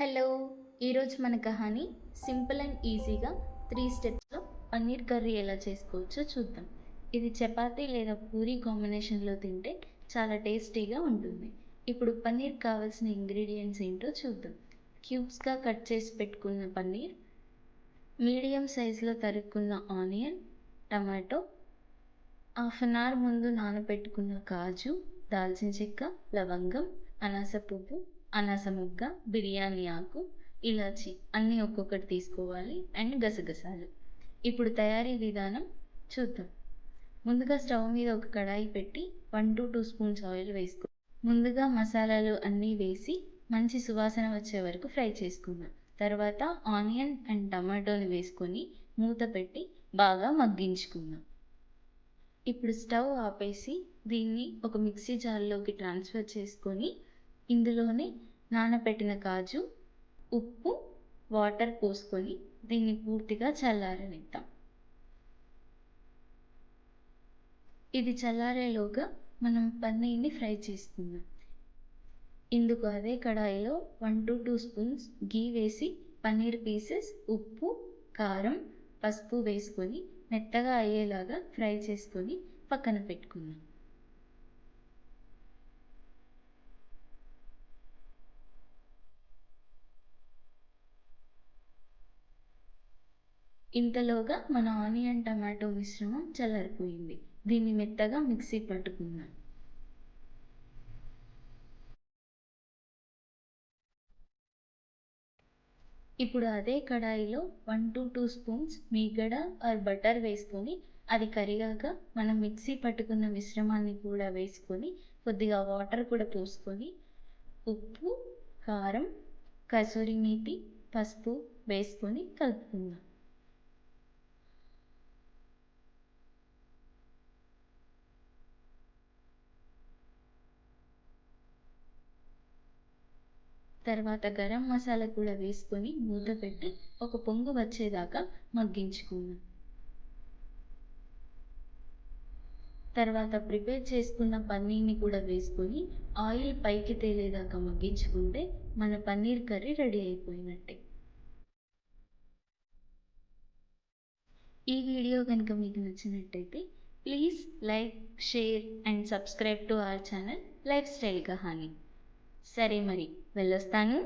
Hello! ఈరోజు మన కహాని simple and ఈజీగా 3 స్టెప్స్‌లో పన్నీర్ కర్రీ ఎలా చేసుకోవచ్చో చూద్దాం. ఇది చపాతీ లేదా పూరీ కాంబినేషన్‌లో తింటే చాలా టేస్టీగా ఉంటుంది. ఇప్పుడు పన్నీర్ కావాల్సిన ఇంగ్రీడియెంట్స్ ఏంటో చూద్దాం. క్యూబ్స్‌గా కట్ చేసి పెట్టుకున్న పన్నీర్, మీడియం సైజులో తరుక్కున్న onion, tomato, half an hour ముందు నానబెట్టుకున్న కాజు, దాల్చిన చెక్క, లవంగం, అనాస పువ్వు, అనాస ముగ్గ, బిర్యానీ ఆకు, ఇలాచి అన్నీ ఒక్కొక్కటి తీసుకోవాలి అండ్ గసగసాలు. ఇప్పుడు తయారీ విధానం చూద్దాం. ముందుగా స్టవ్ మీద ఒక కడాయి పెట్టి 1-2 స్పూన్స్ ఆయిల్ వేసుకో. ముందుగా మసాలాలు అన్నీ వేసి మంచి సువాసన వచ్చే వరకు ఫ్రై చేసుకుందాం. తర్వాత ఆనియన్ అండ్ టమాటోని వేసుకొని మూత పెట్టి బాగా మగ్గించుకుందాం. ఇప్పుడు స్టవ్ ఆపేసి దీన్ని ఒక మిక్సీ జార్లోకి ట్రాన్స్ఫర్ చేసుకొని ఇందులోనే నానబెట్టిన కాజు, ఉప్పు, వాటర్ పోసుకొని దీన్ని పూర్తిగా చల్లారనిద్దాం. ఇది చల్లారేలోగా మనం పన్నీర్ని ఫ్రై చేసుకుందాం. ఇందుకు అదే కడాయిలో 1-2 స్పూన్స్ గీ వేసి పన్నీర్ పీసెస్, ఉప్పు, కారం, పసుపు వేసుకొని మెత్తగా అయ్యేలాగా ఫ్రై చేసుకొని పక్కన పెట్టుకుందాం. ఇంతలోగా మన ఆనియన్ టమాటో మిశ్రమం చల్లారిపోయింది. దీన్ని మెత్తగా మిక్సీ పట్టుకుందాం. ఇప్పుడు అదే కడాయిలో 1-2 స్పూన్స్ మీగడ ఆర్ బటర్ వేసుకొని అది కరిగాక మనం మిక్సీ పట్టుకున్న మిశ్రమాన్ని కూడా వేసుకొని కొద్దిగా వాటర్ కూడా పోసుకొని ఉప్పు, కారం, కసూరి మేతి, పసుపు వేసుకొని కలుపుకుందాం. తర్వాత గరం మసాలా కూడా వేసుకొని మూత పెట్టి ఒక పొంగు వచ్చేదాకా మగ్గించుకుందాం. తర్వాత ప్రిపేర్ చేసుకున్న పన్నీర్ని కూడా వేసుకొని ఆయిల్ పైకి తేలేదాకా మగ్గించుకుంటే మన పన్నీర్ కర్రీ రెడీ అయిపోయినట్టే. ఈ వీడియో కనుక మీకు నచ్చినట్టయితే please like, share and subscribe to our channel lifestyle Kahani. సరే మరి వెళ్ళొస్తాను.